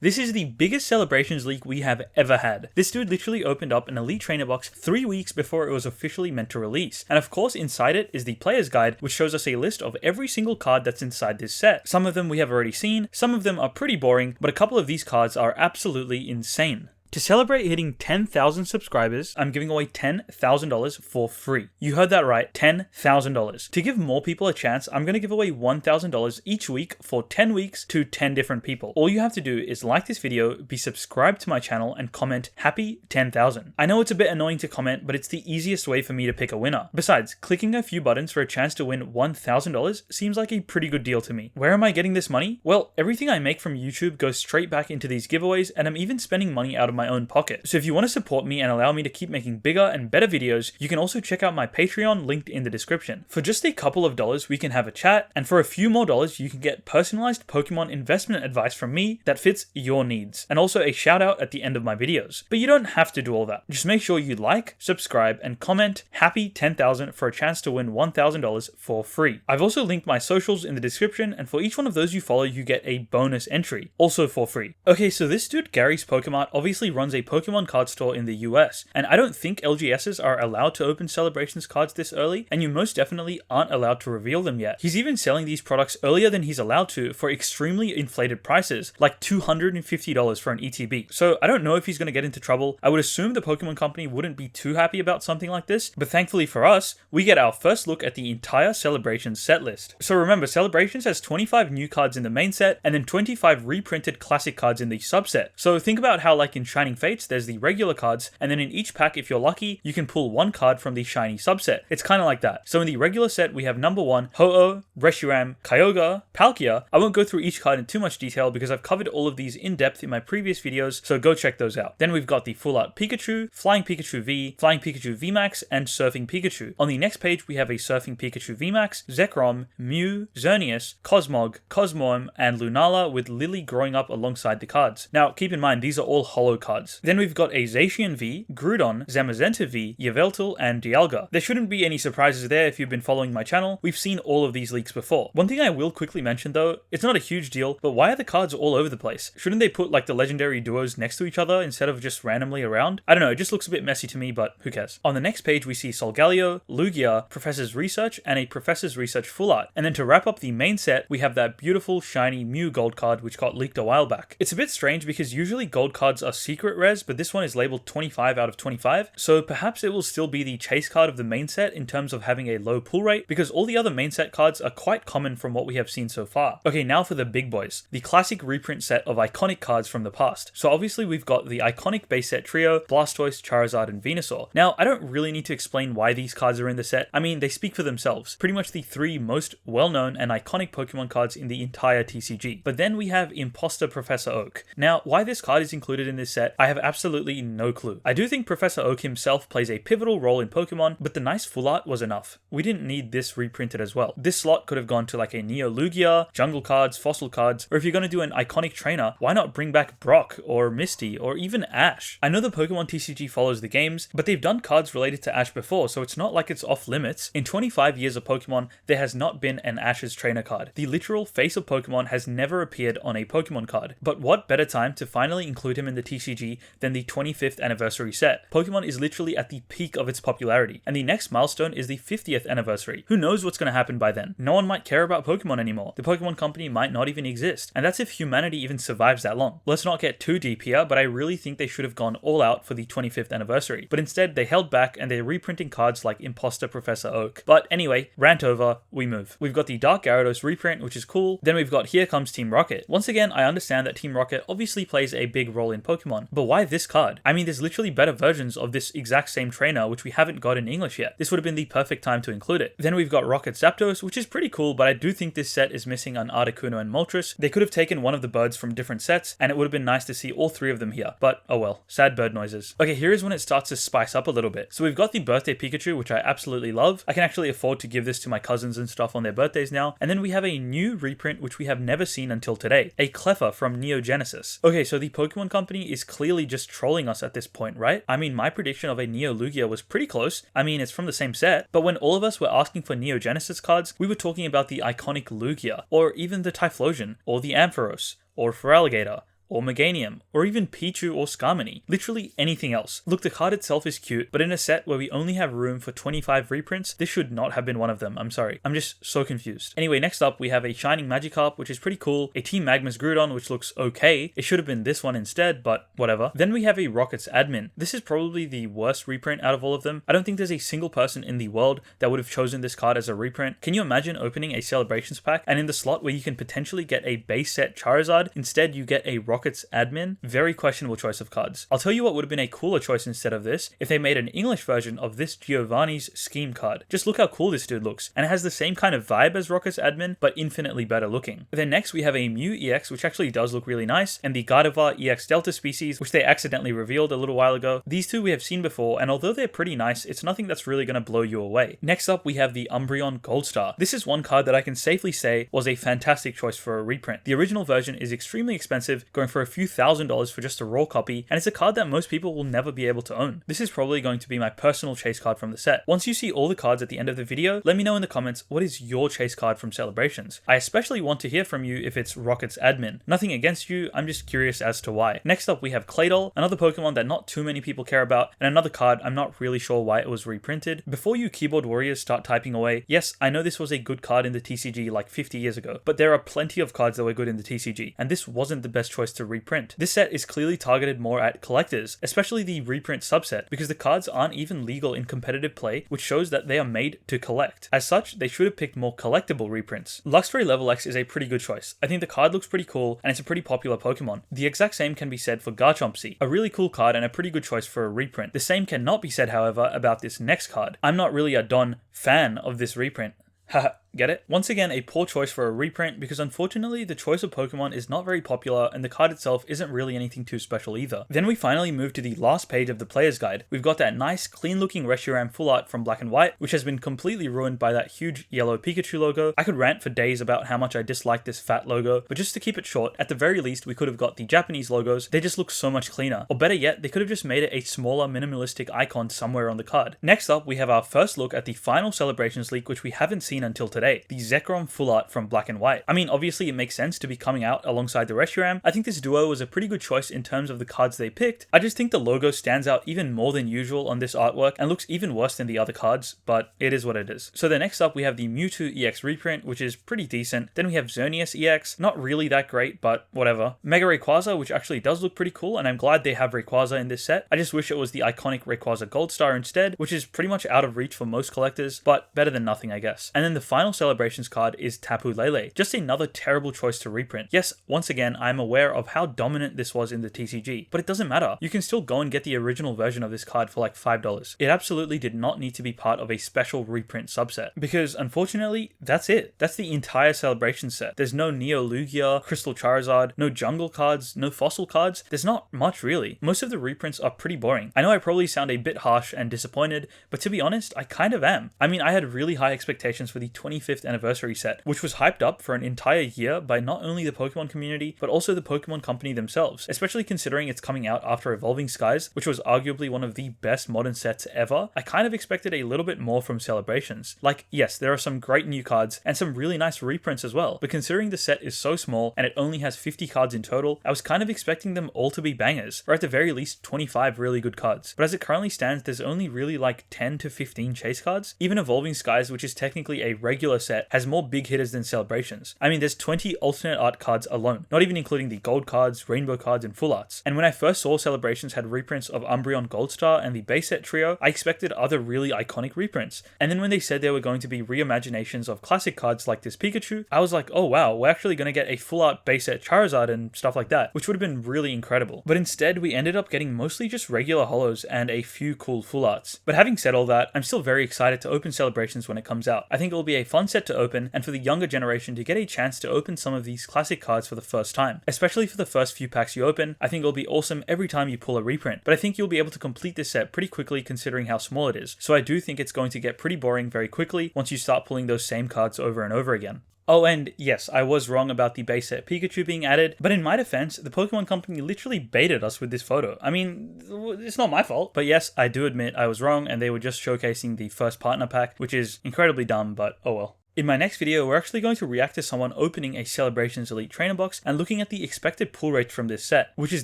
This is the biggest celebrations leak we have ever had. This dude literally opened up an Elite Trainer box 3 weeks before it was officially meant to release. And of course inside it is the player's guide, which shows us a list of every single card that's inside this set. Some of them we have already seen, some of them are pretty boring, but a couple of these cards are absolutely insane. To celebrate hitting 10,000 subscribers, I'm giving away $10,000 for free. You heard that right, $10,000. To give more people a chance, I'm going to give away $1,000 each week for 10 weeks to 10 different people. All you have to do is like this video, be subscribed to my channel, and comment happy 10,000. I know it's a bit annoying to comment, but it's the easiest way for me to pick a winner. Besides, clicking a few buttons for a chance to win $1,000 seems like a pretty good deal to me. Where am I getting this money? Well, everything I make from YouTube goes straight back into these giveaways, and I'm even spending money out of my own pocket. So if you want to support me and allow me to keep making bigger and better videos, you can also check out my Patreon linked in the description. For just a couple of dollars, we can have a chat, and for a few more dollars, you can get personalized Pokemon investment advice from me that fits your needs, and also a shout out at the end of my videos. But you don't have to do all that. Just make sure you like, subscribe, and comment happy 10,000 for a chance to win $1,000 for free. I've also linked my socials in the description, and for each one of those you follow, you get a bonus entry, also for free. Okay, so this dude Gary's Pokemart obviously runs a Pokemon card store in the US, and I don't think LGSs are allowed to open Celebrations cards this early, and you most definitely aren't allowed to reveal them yet. He's even selling these products earlier than he's allowed to for extremely inflated prices, like $250 for an ETB. So I don't know if he's going to get into trouble. I would assume the Pokemon company wouldn't be too happy about something like this, but thankfully for us, we get our first look at the entire Celebrations set list. So remember, Celebrations has 25 new cards in the main set, and then 25 reprinted classic cards in the subset. So think about how, like in Shining Fates, there's the regular cards, and then in each pack, if you're lucky, you can pull one card from the shiny subset. It's kind of like that. So in the regular set, we have number 1, Ho-Oh, Reshiram, Kyogre, Palkia. I won't go through each card in too much detail because I've covered all of these in depth in my previous videos, so go check those out. Then we've got the Full Art Pikachu, Flying Pikachu V, Flying Pikachu VMAX, and Surfing Pikachu. On the next page, we have a Surfing Pikachu VMAX, Zekrom, Mew, Xerneas, Cosmog, Cosmoem, and Lunala with Lily growing up alongside the cards. Now, keep in mind, these are all holo cards. Then we've got a Zacian V, Groudon, Zamazenta V, Yveltal, and Dialga. There shouldn't be any surprises there if you've been following my channel. We've seen all of these leaks before. One thing I will quickly mention though, it's not a huge deal, but why are the cards all over the place? Shouldn't they put like the legendary duos next to each other instead of just randomly around? I don't know, it just looks a bit messy to me, but who cares? On the next page we see Solgaleo, Lugia, Professor's Research, and a Professor's Research Full Art. And then to wrap up the main set, we have that beautiful shiny Mew Gold card which got leaked a while back. It's a bit strange because usually gold cards are secret rares, but this one is labeled 25 out of 25, so perhaps it will still be the chase card of the main set in terms of having a low pull rate, because all the other main set cards are quite common from what we have seen so far. Okay, now for the big boys, the classic reprint set of iconic cards from the past. So obviously we've got the iconic base set trio, Blastoise, Charizard, and Venusaur. Now, I don't really need to explain why these cards are in the set. I mean, they speak for themselves. Pretty much the 3 most well-known and iconic Pokemon cards in the entire TCG. But then we have Imposter Professor Oak. Now, why this card is included in this set, I have absolutely no clue. I do think Professor Oak himself plays a pivotal role in Pokemon, but the nice full art was enough. We didn't need this reprinted as well. This slot could have gone to like a Neo Lugia, Jungle cards, Fossil cards, or if you're going to do an iconic trainer, why not bring back Brock or Misty or even Ash? I know the Pokemon TCG follows the games, but they've done cards related to Ash before, so it's not like it's off limits. In 25 years of Pokemon, there has not been an Ash's trainer card. The literal face of Pokemon has never appeared on a Pokemon card. But what better time to finally include him in the TCG than the 25th anniversary set? Pokemon is literally at the peak of its popularity, and the next milestone is the 50th anniversary. Who knows what's going to happen by then? No one might care about Pokemon anymore. The Pokemon company might not even exist, and that's if humanity even survives that long. Let's not get too deep here, but I really think they should have gone all out for the 25th anniversary. But instead, they held back and they're reprinting cards like Imposter Professor Oak. But anyway, rant over, we move. We've got the Dark Gyarados reprint, which is cool. Then we've got Here Comes Team Rocket. Once again, I understand that Team Rocket obviously plays a big role in Pokemon, but why this card? I mean, there's literally better versions of this exact same trainer which we haven't got in English yet. This would have been the perfect time to include it. Then we've got Rocket Zapdos, which is pretty cool, but I do think this set is missing an Articuno and Moltres. They could have taken one of the birds from different sets, and it would have been nice to see all 3 of them here, but oh well, sad bird noises. Okay, here is when it starts to spice up a little bit. So we've got the birthday Pikachu, which I absolutely love. I can actually afford to give this to my cousins and stuff on their birthdays now. And then we have a new reprint which we have never seen until today, a Cleffa from Neo Genesis. Okay, so the Pokemon company is clearly just trolling us at this point, right? I mean, my prediction of a Neo Lugia was pretty close. I mean, it's from the same set, but when all of us were asking for Neo Genesis cards, we were talking about the iconic Lugia, or even the Typhlosion, or the Ampharos, or Feraligatr, or Meganium, or even Pichu or Skarmory. Literally anything else. Look, the card itself is cute, but in a set where we only have room for 25 reprints, this should not have been one of them. I'm sorry. I'm just so confused. Anyway, next up we have a Shining Magikarp, which is pretty cool, a Team Magma's Groudon, which looks okay. It should have been this one instead, but whatever. Then we have a Rockets Admin. This is probably the worst reprint out of all of them. I don't think there's a single person in the world that would have chosen this card as a reprint. Can you imagine opening a Celebrations pack and in the slot where you can potentially get a base set Charizard, instead you get a Rockets Admin? Very questionable choice of cards. I'll tell you what would have been a cooler choice instead of this, if they made an English version of this Giovanni's Scheme card. Just look how cool this dude looks, and it has the same kind of vibe as Rockets Admin, but infinitely better looking. Then next we have a Mew EX, which actually does look really nice, and the Gardevoir EX Delta species, which they accidentally revealed a little while ago. These two we have seen before, and although they're pretty nice, it's nothing that's really going to blow you away. Next up we have the Umbreon Gold Star. This is one card that I can safely say was a fantastic choice for a reprint. The original version is extremely expensive, going for a few $1,000s for just a raw copy, and it's a card that most people will never be able to own. This is probably going to be my personal chase card from the set. Once you see all the cards at the end of the video, let me know in the comments what is your chase card from Celebrations. I especially want to hear from you if it's Rockets Admin. Nothing against you, I'm just curious as to why. Next up we have Claydol, another Pokemon that not too many people care about, and another card I'm not really sure why it was reprinted. Before you keyboard warriors start typing away, yes, I know this was a good card in the TCG like 50 years ago, but there are plenty of cards that were good in the TCG, and this wasn't the best choice to reprint. This set is clearly targeted more at collectors, especially the reprint subset, because the cards aren't even legal in competitive play, which shows that they are made to collect. As such, they should have picked more collectible reprints. Luxray Level X is a pretty good choice. I think the card looks pretty cool, and it's a pretty popular Pokemon. The exact same can be said for Garchompsy, a really cool card and a pretty good choice for a reprint. The same cannot be said, however, about this next card. I'm not really a fan of this reprint. Haha, get it? Once again, a poor choice for a reprint because unfortunately the choice of Pokemon is not very popular and the card itself isn't really anything too special either. Then we finally move to the last page of the player's guide. We've got that nice clean looking Reshiram Full Art from Black and White, which has been completely ruined by that huge yellow Pikachu logo. I could rant for days about how much I dislike this fat logo, but just to keep it short, at the very least we could have got the Japanese logos. They just look so much cleaner. Or better yet, they could have just made it a smaller minimalistic icon somewhere on the card. Next up, we have our first look at the final Celebrations leak, which we haven't seen until today, the Zekrom Full Art from Black and White. I mean, obviously it makes sense to be coming out alongside the Reshiram. I think this duo was a pretty good choice in terms of the cards they picked. I just think the logo stands out even more than usual on this artwork and looks even worse than the other cards, but it is what it is. So then next up we have the Mewtwo EX reprint, which is pretty decent. Then we have Xerneas EX, not really that great, but whatever. Mega Rayquaza, which actually does look pretty cool, and I'm glad they have Rayquaza in this set. I just wish it was the iconic Rayquaza Gold Star instead, which is pretty much out of reach for most collectors, but better than nothing, I guess. And then the final Celebrations card is Tapu Lele. Just another terrible choice to reprint. Yes, once again, I'm aware of how dominant this was in the TCG, but it doesn't matter. You can still go and get the original version of this card for like $5. It absolutely did not need to be part of a special reprint subset, because unfortunately, that's it. That's the entire Celebration set. There's no Neo Lugia, Crystal Charizard, no jungle cards, no fossil cards. There's not much really. Most of the reprints are pretty boring. I know I probably sound a bit harsh and disappointed, but to be honest, I kind of am. I mean, I had really high expectations for the 25th anniversary set, which was hyped up for an entire year by not only the Pokemon community, but also the Pokemon company themselves, especially considering it's coming out after Evolving Skies, which was arguably one of the best modern sets ever. I kind of expected a little bit more from Celebrations. Like, yes, there are some great new cards and some really nice reprints as well, but considering the set is so small and it only has 50 cards in total, I was kind of expecting them all to be bangers, or at the very least 25 really good cards. But as it currently stands, there's only really like 10 to 15 chase cards. Even Evolving Skies, which is technically a regular set, has more big hitters than Celebrations. I mean, there's 20 alternate art cards alone, not even including the gold cards, rainbow cards, and full arts. And when I first saw Celebrations had reprints of Umbreon Gold Star and the base set trio, I expected other really iconic reprints. And then when they said there were going to be reimaginations of classic cards like this Pikachu, I was like, oh wow, we're actually going to get a full art base set Charizard and stuff like that, which would have been really incredible. But instead, we ended up getting mostly just regular holos and a few cool full arts. But having said all that, I'm still very excited to open Celebrations when it comes out. I think it will be a fun set to open, and for the younger generation to get a chance to open some of these classic cards for the first time. Especially for the first few packs you open, I think it'll be awesome every time you pull a reprint. But I think you'll be able to complete this set pretty quickly considering how small it is. So I do think it's going to get pretty boring very quickly once you start pulling those same cards over and over again. Oh, and yes, I was wrong about the base set Pikachu being added, but in my defense, the Pokemon Company literally baited us with this photo. I mean, it's not my fault. But yes, I do admit I was wrong, and they were just showcasing the first partner pack, which is incredibly dumb, but oh well. In my next video, we're actually going to react to someone opening a Celebrations Elite Trainer box and looking at the expected pull rates from this set, which is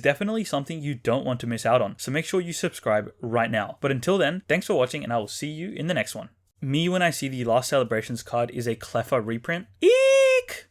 definitely something you don't want to miss out on, so make sure you subscribe right now. But until then, thanks for watching and I will see you in the next one. Me when I see the last Celebrations card is a Cleffa reprint.